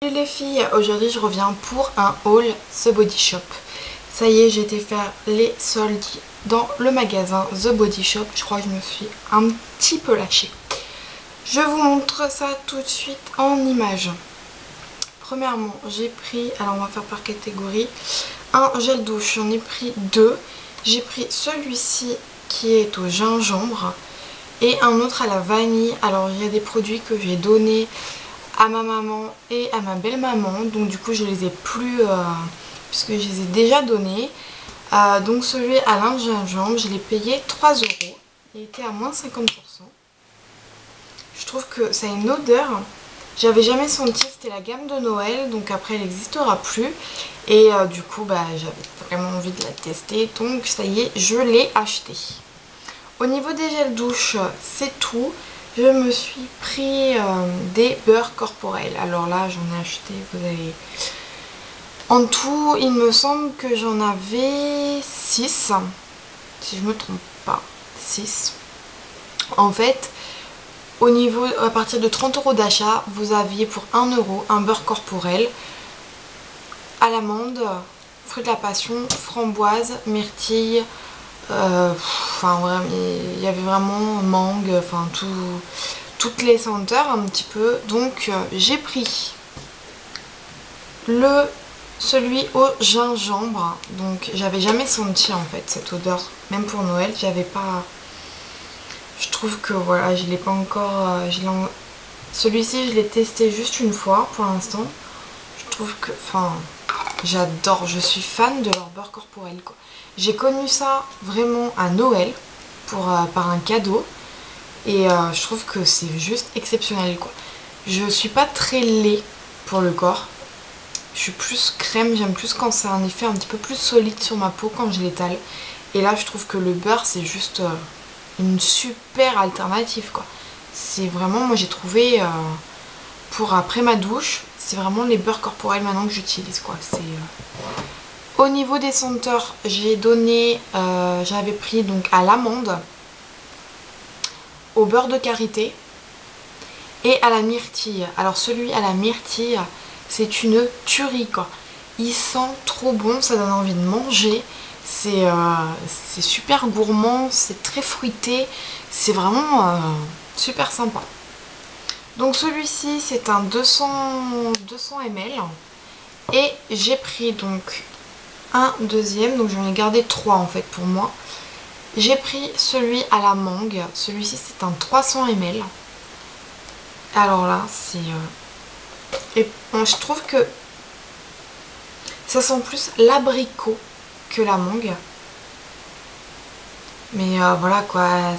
Salut les filles, aujourd'hui je reviens pour un haul The Body Shop. Ça y est, j'ai été faire les soldes dans le magasin The Body Shop. Je crois que je me suis un petit peu lâchée. Je vous montre ça tout de suite en images. Premièrement, j'ai pris, alors on va faire par catégorie, un gel douche, j'en ai pris deux. J'ai pris celui-ci qui est au gingembre et un autre à la vanille. Alors il y a des produits que j'ai donnés à ma maman et à ma belle-maman, donc du coup je les ai plus puisque je les ai déjà donnés. Donc celui à l'Inde gingembre, je l'ai payé 3 €, il était à moins 50%. Je trouve que ça a une odeur, j'avais jamais senti, c'était la gamme de Noël, donc après elle n'existera plus. Et du coup j'avais vraiment envie de la tester, donc ça y est, je l'ai acheté. Au niveau des gels douche, c'est tout. Je me suis pris des beurres corporels. Alors là, j'en ai acheté, vous avez... En tout, il me semble que j'en avais 6. Si je me trompe pas, 6. En fait, au niveau, à partir de 30 € d'achat, vous aviez pour 1 € un beurre corporel à l'amande, fruit de la passion, framboise, myrtille... enfin il y avait vraiment mangue, enfin toutes les senteurs un petit peu. Donc j'ai pris celui au gingembre. Donc j'avais jamais senti en fait cette odeur, même pour Noël j'avais pas, je trouve que voilà, je l'ai pas encore, celui-ci je l'ai testé juste une fois pour l'instant. Je trouve que, enfin, j'adore, je suis fan de leur beurre corporel quoi. J'ai connu ça vraiment à Noël par un cadeau et je trouve que c'est juste exceptionnel quoi. Je suis pas très lait pour le corps, je suis plus crème, j'aime plus quand c'est un effet un petit peu plus solide sur ma peau quand je l'étale. Et là je trouve que le beurre c'est juste une super alternative quoi. C'est vraiment, moi j'ai trouvé pour après ma douche, c'est vraiment les beurres corporels maintenant que j'utilise quoi. C'est au niveau des senteurs, j'ai donné, j'avais pris donc à l'amande, au beurre de karité et à la myrtille. Alors celui à la myrtille, c'est une tuerie quoi. Il sent trop bon, ça donne envie de manger. C'est super gourmand, c'est très fruité, c'est vraiment super sympa. Donc celui-ci c'est un 200 ml et j'ai pris donc un deuxième, donc j'en ai gardé 3 en fait pour moi. J'ai pris celui à la mangue, celui-ci c'est un 300 ml. Alors là c'est... Et bon, je trouve que ça sent plus l'abricot que la mangue. Mais voilà quoi,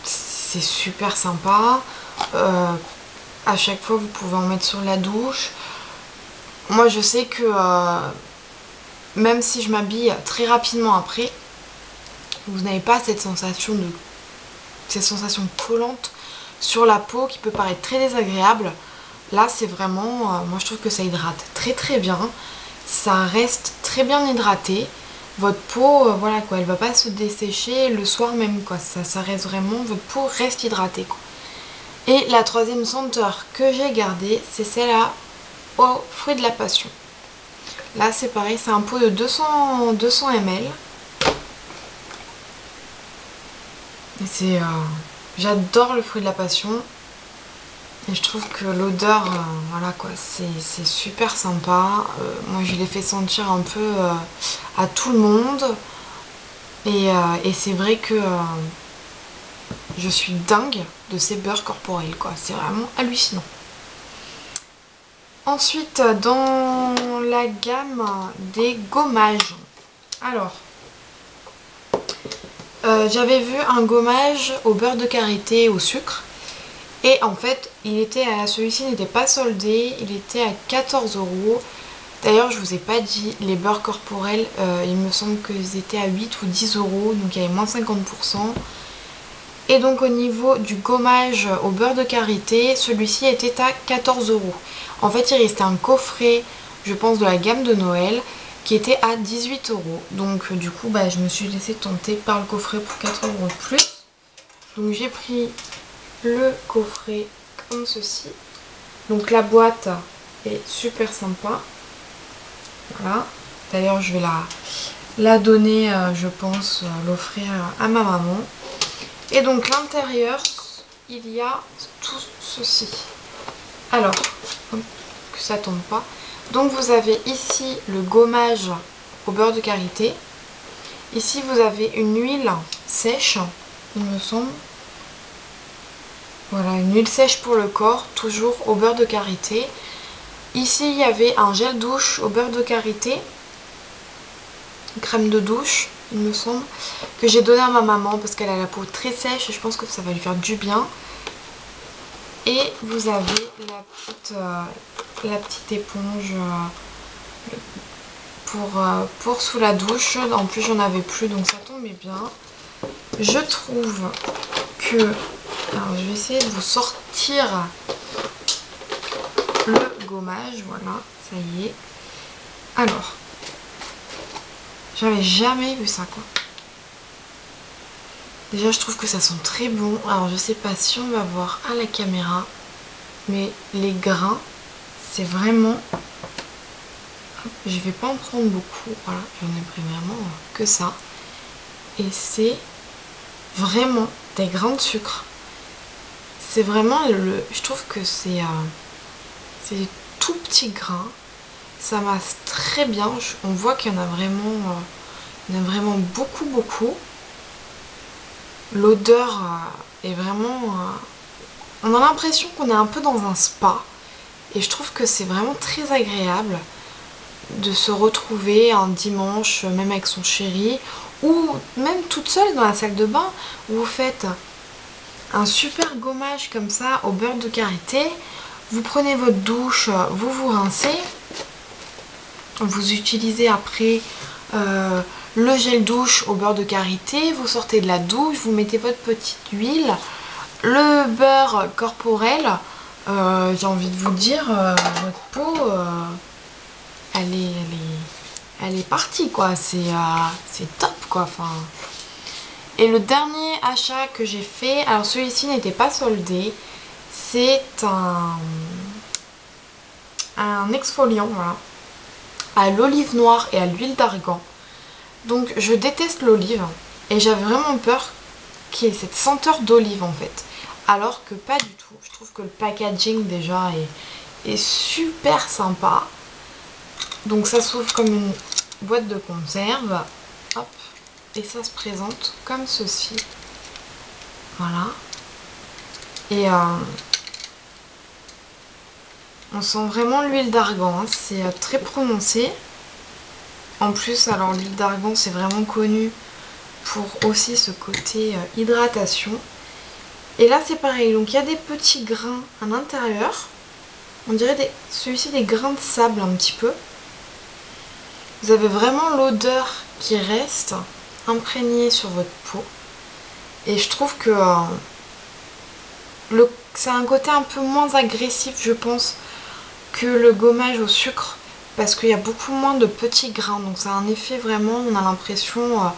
c'est super sympa. À chaque fois vous pouvez en mettre sur la douche. Moi je sais que même si je m'habille très rapidement après, vous n'avez pas cette sensation collante sur la peau qui peut paraître très désagréable. Là c'est vraiment, moi je trouve que ça hydrate très très bien. Ça reste très bien hydraté. Votre peau, voilà quoi, elle va pas se dessécher le soir même quoi. Ça reste vraiment, votre peau reste hydratée quoi. Et la troisième senteur que j'ai gardée, c'est celle-là au fruit de la passion. Là c'est pareil, c'est un pot de 200 ml. Et c'est... j'adore le fruit de la passion. Et je trouve que l'odeur, voilà quoi, c'est super sympa. Moi je l'ai fait sentir un peu à tout le monde. Et c'est vrai que je suis dingue de ces beurres corporels quoi. C'est vraiment hallucinant. Ensuite, dans la gamme des gommages, alors, j'avais vu un gommage au beurre de karité au sucre. Et en fait, celui-ci n'était pas soldé, il était à 14 €. D'ailleurs, je vous ai pas dit, les beurres corporels, il me semble qu'ils étaient à 8 ou 10 €, donc il y avait moins 50%. Et donc au niveau du gommage au beurre de karité, celui-ci était à 14 €. En fait il restait un coffret, je pense de la gamme de Noël, qui était à 18 €. Donc du coup je me suis laissée tenter par le coffret pour 4 € de plus. Donc j'ai pris le coffret comme ceci. Donc la boîte est super sympa. Voilà. D'ailleurs je vais la donner, je pense, l'offrir à ma maman. Et donc l'intérieur, il y a tout ceci. Alors, que ça tombe pas. Donc vous avez ici le gommage au beurre de karité. Ici vous avez une huile sèche, il me semble. Voilà, une huile sèche pour le corps, toujours au beurre de karité. Ici il y avait un gel douche au beurre de karité. Crème de douche, il me semble, que j'ai donné à ma maman parce qu'elle a la peau très sèche et je pense que ça va lui faire du bien. Et vous avez la petite éponge pour sous la douche. En plus j'en avais plus donc ça tombait bien. Je trouve que... Alors je vais essayer de vous sortir le gommage. Voilà, ça y est. Alors, j'avais jamais vu ça quoi. Déjà je trouve que ça sent très bon. Alors je sais pas si on va voir à la caméra, mais les grains, c'est vraiment... Je vais pas en prendre beaucoup, voilà, j'en ai pris vraiment que ça. Et c'est vraiment des grains de sucre. C'est vraiment je trouve que c'est des tout petits grains. Ça masse très bien. On voit qu'il y en a vraiment beaucoup. L'odeur est vraiment... on a l'impression qu'on est un peu dans un spa. Et je trouve que c'est vraiment très agréable de se retrouver un dimanche, même avec son chéri, ou même toute seule dans la salle de bain, où vous faites un super gommage comme ça au beurre de karité. Vous prenez votre douche, vous vous rincez, vous utilisez après le gel douche au beurre de karité, vous sortez de la douche, vous mettez votre petite huile, le beurre corporel, j'ai envie de vous dire, votre peau, elle est partie quoi, c'est top quoi. Enfin. Et le dernier achat que j'ai fait, alors celui-ci n'était pas soldé, c'est un exfoliant, voilà, à l'olive noire et à l'huile d'argan. Donc je déteste l'olive et j'avais vraiment peur qu'il y ait cette senteur d'olive en fait, alors que pas du tout. Je trouve que le packaging déjà est super sympa. Donc ça s'ouvre comme une boîte de conserve, hop, et ça se présente comme ceci. Voilà. Et on sent vraiment l'huile d'argan, hein. C'est très prononcé. En plus, alors l'huile d'argan c'est vraiment connu pour aussi ce côté hydratation. Et là c'est pareil, donc il y a des petits grains à l'intérieur. On dirait celui-ci des grains de sable un petit peu. Vous avez vraiment l'odeur qui reste imprégnée sur votre peau. Et je trouve que c'est un côté un peu moins agressif je pense que le gommage au sucre. Parce qu'il y a beaucoup moins de petits grains. Donc c'est un effet vraiment, on a l'impression,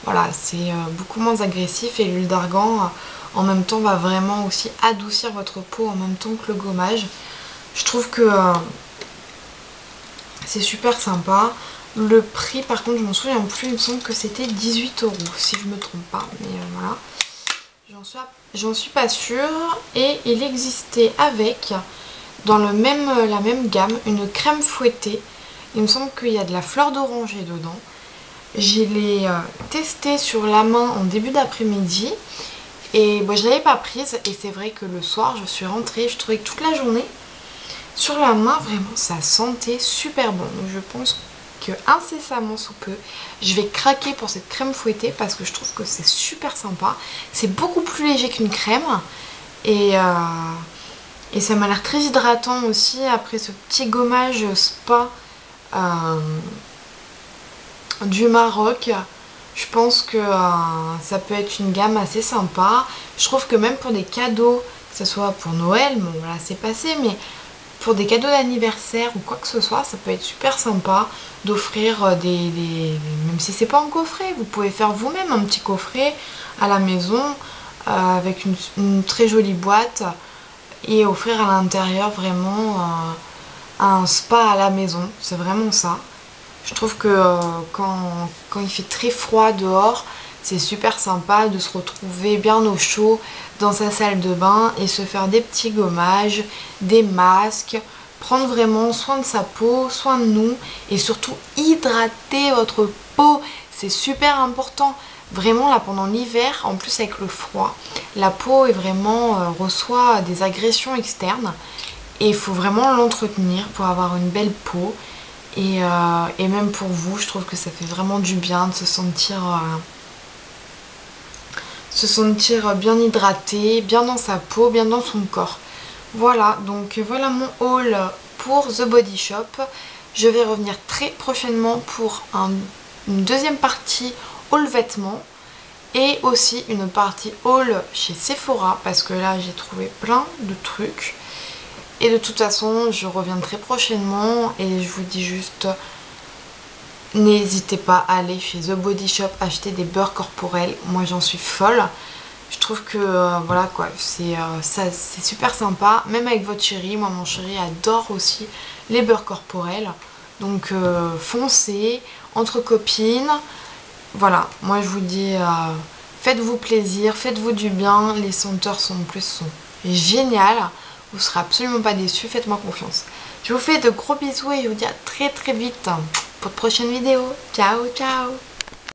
voilà, c'est beaucoup moins agressif. Et l'huile d'argan en même temps va vraiment aussi adoucir votre peau en même temps que le gommage. Je trouve que c'est super sympa. Le prix par contre je m'en souviens plus, il me semble que c'était 18 € si je me trompe pas. Mais voilà, j'en suis pas sûre. Et il existait avec, dans la même gamme, une crème fouettée. Il me semble qu'il y a de la fleur d'oranger dedans. Je l'ai testée sur la main en début d'après-midi. Et bon, je ne l'avais pas prise. Et c'est vrai que le soir, je suis rentrée. Je trouvais que toute la journée, sur la main, vraiment, ça sentait super bon. Donc je pense que incessamment sous peu, je vais craquer pour cette crème fouettée. Parce que je trouve que c'est super sympa. C'est beaucoup plus léger qu'une crème. Et ça m'a l'air très hydratant aussi après ce petit gommage spa du Maroc. Je pense que ça peut être une gamme assez sympa. Je trouve que même pour des cadeaux, que ce soit pour Noël, bon voilà c'est passé, mais pour des cadeaux d'anniversaire ou quoi que ce soit, ça peut être super sympa d'offrir même si c'est pas en coffret, vous pouvez faire vous-même un petit coffret à la maison avec une très jolie boîte. et offrir à l'intérieur vraiment un spa à la maison. C'est vraiment ça. Je trouve que quand il fait très froid dehors, c'est super sympa de se retrouver bien au chaud dans sa salle de bain et se faire des petits gommages, des masques, prendre vraiment soin de sa peau, soin de nous et surtout hydrater votre peau. C'est super important. Vraiment là pendant l'hiver, en plus avec le froid, la peau est vraiment reçoit des agressions externes et il faut vraiment l'entretenir pour avoir une belle peau. Et même pour vous, je trouve que ça fait vraiment du bien de se sentir bien hydraté, bien dans sa peau, bien dans son corps. Voilà, donc voilà mon haul pour The Body Shop. Je vais revenir très prochainement pour une deuxième partie haul vêtements et aussi une partie haul chez Sephora parce que là j'ai trouvé plein de trucs. Et de toute façon, je reviens très prochainement et je vous dis juste, n'hésitez pas à aller chez The Body Shop acheter des beurres corporels. Moi, j'en suis folle. Je trouve que voilà quoi, c'est super sympa. Même avec votre chéri, moi mon chéri adore aussi les beurres corporels. Donc foncez, entre copines. Voilà, moi je vous dis, faites-vous plaisir, faites-vous du bien. Les senteurs sont géniales. Vous ne serez absolument pas déçus, faites-moi confiance. Je vous fais de gros bisous et je vous dis à très très vite pour de prochaines vidéos. Ciao, ciao!